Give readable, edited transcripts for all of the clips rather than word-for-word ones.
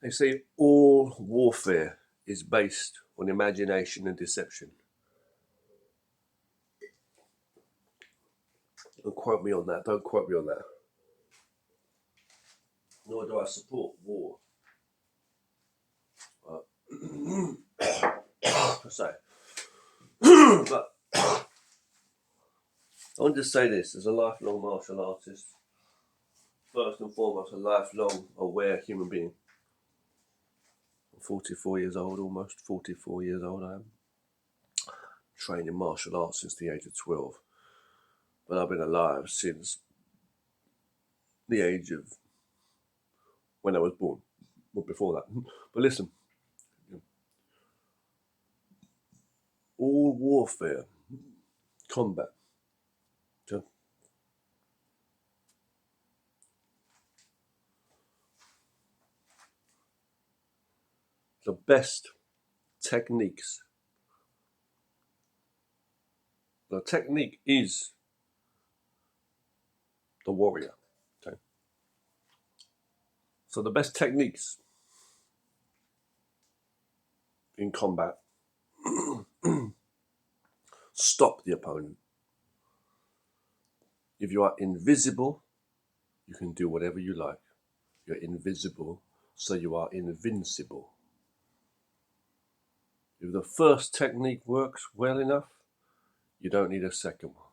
They say all warfare is based on imagination and deception. Don't quote me on that. Don't quote me on that. Nor do I support war. Per se. But I want to say this as a lifelong martial artist, first and foremost, a lifelong aware human being. I'm 44 years old, almost 44 years old I am. Trained in martial arts since the age of 12. But I've been alive since the age of when I was born. Well, before that. But listen, all warfare, combat, the best techniques. The technique is the warrior. Okay. So the best techniques in combat stop the opponent. If you are invisible, you can do whatever you like. You're invisible, so you are invincible. If the first technique works well enough, you don't need a second one.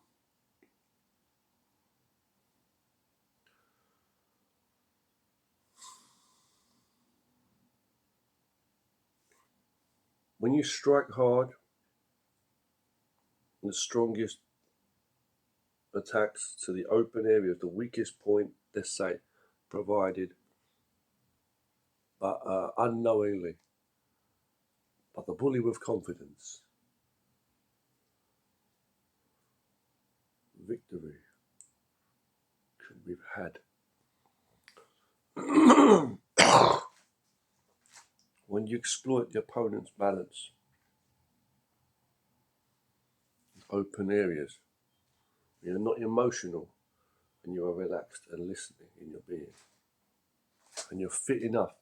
When you strike hard, the strongest attacks to the open area of the weakest point, let's say, provided, but unknowingly, but the bully with confidence. Victory can be had. When you exploit the opponent's balance, open areas, you're not emotional and you are relaxed and listening in your being, and you're fit enough,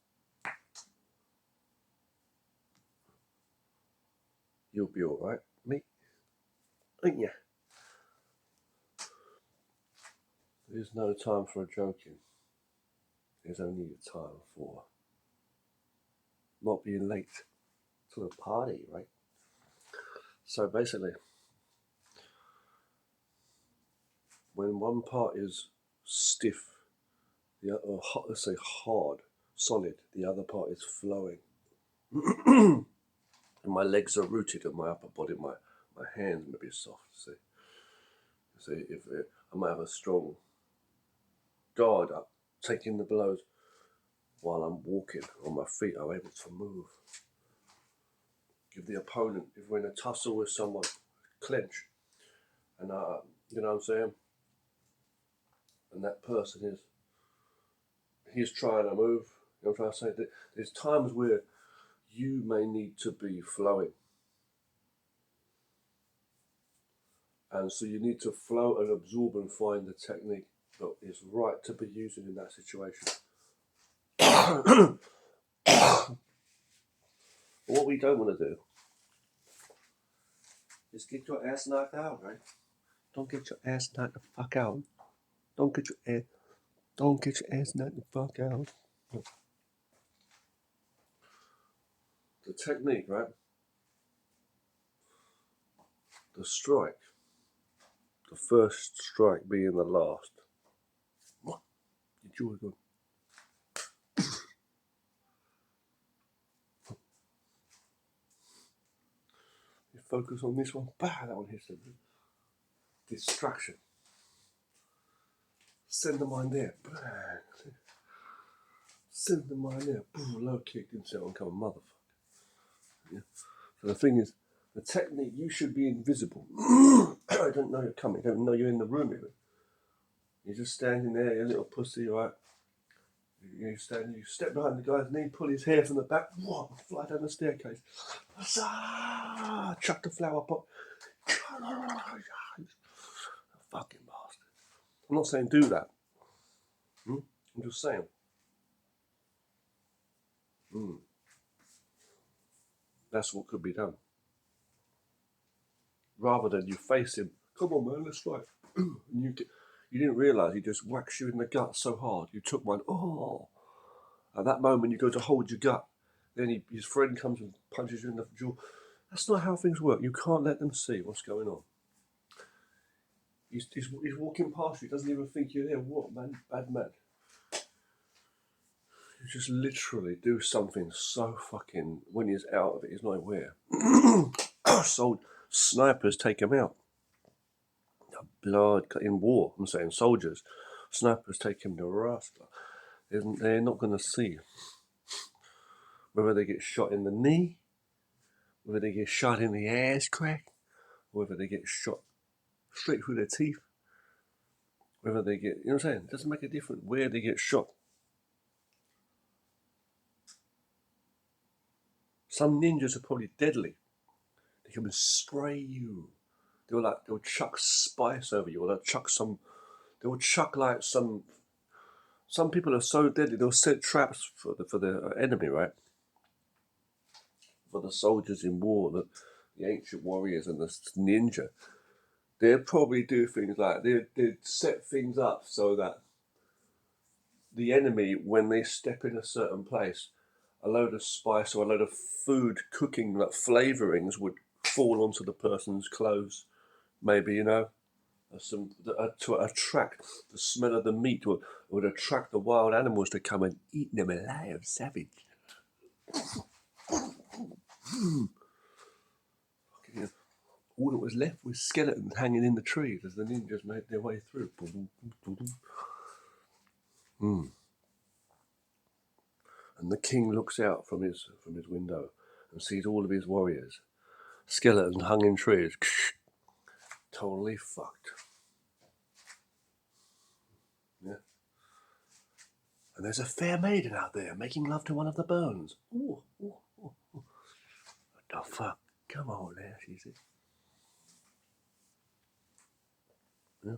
you'll be all right, mate, ain't ya? There's no time for joking. There's only a time for not being late to the party, right? So basically, when one part is stiff, the other, let's say hard, solid, the other part is flowing. And my legs are rooted in my upper body, my hands may be soft, see. I might have a strong guard up, taking the blows while I'm walking on my feet, I'm able to move. Give the opponent, if we're in a tussle with someone, clench. And you know what I'm saying? And that person he's trying to move. You know what I'm trying to say? There's times where you may need to be flowing. And so you need to flow and absorb and find the technique that is right to be using in that situation. What we don't want to do is get your ass knocked out, right? Don't get your ass knocked the fuck out. Don't get your ass knocked the fuck out. The technique, right? The strike. The first strike being the last. What? Did you go? You focus on this one. Bah, that one hits the distraction. Send the mind there. Bang. Send the mind there. Low kick. Didn't see that one come, motherfucker. Yeah. So the thing is, the technique, you should be invisible. I don't know you're coming. I don't know you're in the room even. You're just standing there, you little pussy, right? You stand, you step behind the guy's knee, pull his hair from the back, whoa, fly down the staircase. Chuck the flower pot. Fucking bastard. I'm not saying do that. I'm just saying. That's what could be done. Rather than you face him, come on man, let's fight. And you didn't realise he just whacks you in the gut so hard. You took one, oh. At that moment you go to hold your gut. Then his friend comes and punches you in the jaw. That's not how things work. You can't let them see what's going on. He's walking past you, he doesn't even think you're there. What, man? Bad man. You just literally do something so fucking, when he's out of it, he's not aware. So snipers take him out. Blood in war, I'm saying soldiers. Snipers take him to rasta. They're not going to see whether they get shot in the knee, whether they get shot in the ass crack, whether they get shot straight through their teeth, whether they get, you know what I'm saying? It doesn't make a difference where they get shot. Some ninjas are probably deadly. They can spray you. They'll chuck spice over you, or they'll chuck like some people are so deadly, they'll set traps for the enemy, right? For the soldiers in war, the ancient warriors and the ninja. They'll probably do things like, they'd set things up so that the enemy, when they step in a certain place, a load of spice or a load of food cooking, like flavourings, would fall onto the person's clothes. Maybe, to attract the smell of the meat, would attract the wild animals to come and eat them alive, savage. All that was left was skeletons hanging in the trees as the ninjas made their way through. And the king looks out from his window and sees all of his warriors, skeletons hung in trees, totally fucked. Yeah. And there's a fair maiden out there making love to one of the bones. Ooh. What the fuck? Come on there, she said. Yeah.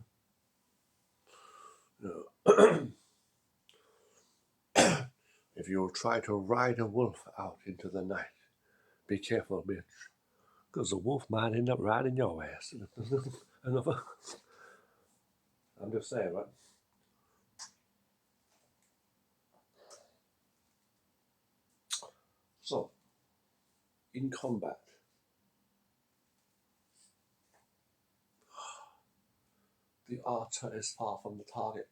If you'll try to ride a wolf out into the night, be careful, bitch, because the wolf might end up riding your ass. I'm just saying, right? So, in combat, the archer is far from the target.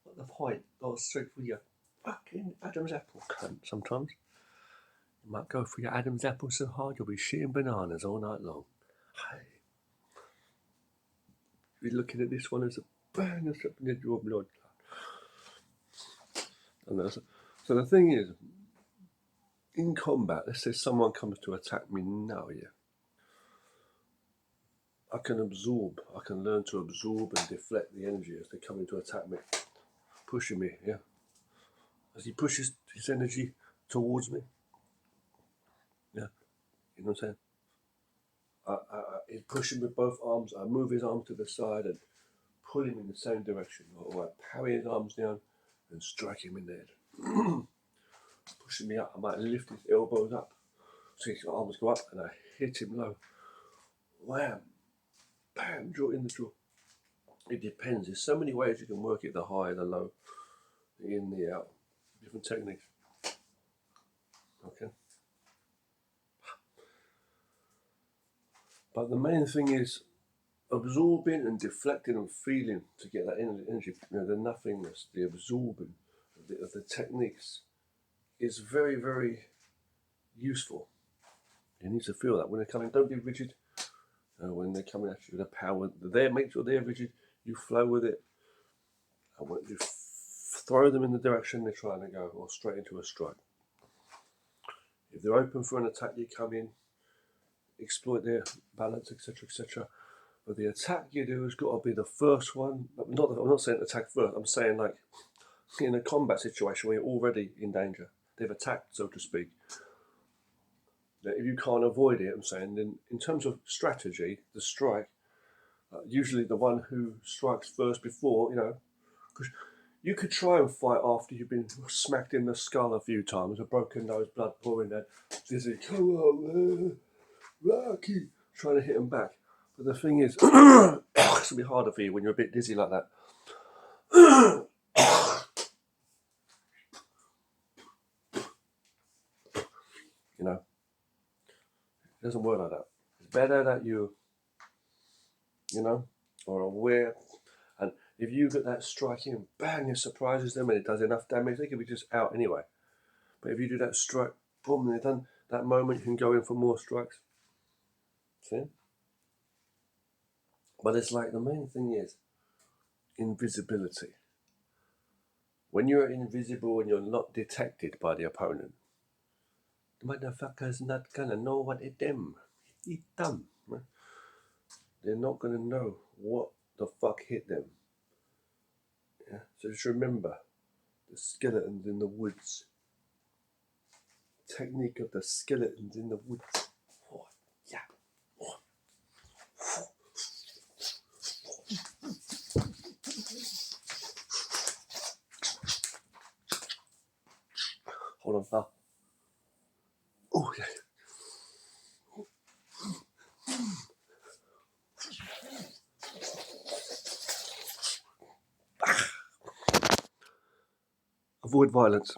But the point goes straight for your fucking Adam's apple, cunt, sometimes. You might go for your Adam's apple so hard you'll be shitting bananas all night long. Hey. You're looking at this one as a bang and slipping into your blood. So the thing is, in combat, let's say someone comes to attack me now, yeah. I can learn to absorb and deflect the energy as they come in to attack me, pushing me, yeah. As he pushes his energy towards me, yeah, you know what I'm saying? He's pushing with both arms, I move his arm to the side and pull him in the same direction, or I parry his arms down and strike him in the head. Pushing me up, I might lift his elbows up, so his arms go up and I hit him low. Wham! Bam! Draw in the jaw. It depends. There's so many ways you can work it, the high, the low, the in, the out. Different techniques. Okay. But the main thing is absorbing and deflecting and feeling to get that energy, the nothingness, the absorbing of the techniques is very, very useful. You need to feel that when they're coming. Don't be rigid. When they're coming at you with a power, make sure they're rigid. You flow with it. I want you to throw them in the direction they're trying to go, or straight into a strike. If they're open for an attack, you come in, exploit their balance, etc., etc. But the attack you do has got to be the first one. I'm not saying attack first. I'm saying like in a combat situation where you're already in danger. They've attacked, so to speak. If you can't avoid it, I'm saying, then in terms of strategy, the strike, usually the one who strikes first before, because You could try and fight after you've been smacked in the skull a few times, a broken nose, blood pouring down. Dizzy, come on, man. Rocky. Trying to hit him back. But the thing is, it's going to be harder for you when you're a bit dizzy like that. You know, it doesn't work like that. It's better that you know, are aware. And if you get that striking and bang, it surprises them and it does enough damage, they could be just out anyway. But if you do that strike, boom, and they're done, that moment you can go in for more strikes. See? But it's like the main thing is invisibility. When you're invisible and you're not detected by the opponent, the motherfucker's not gonna know what it them. It done. They're not gonna know what the fuck hit them. Yeah? So just remember the skeletons in the woods. Technique of the skeletons in the woods. Oh, yeah. Oh. Hold on, pal. Oh, yeah. Avoid violence.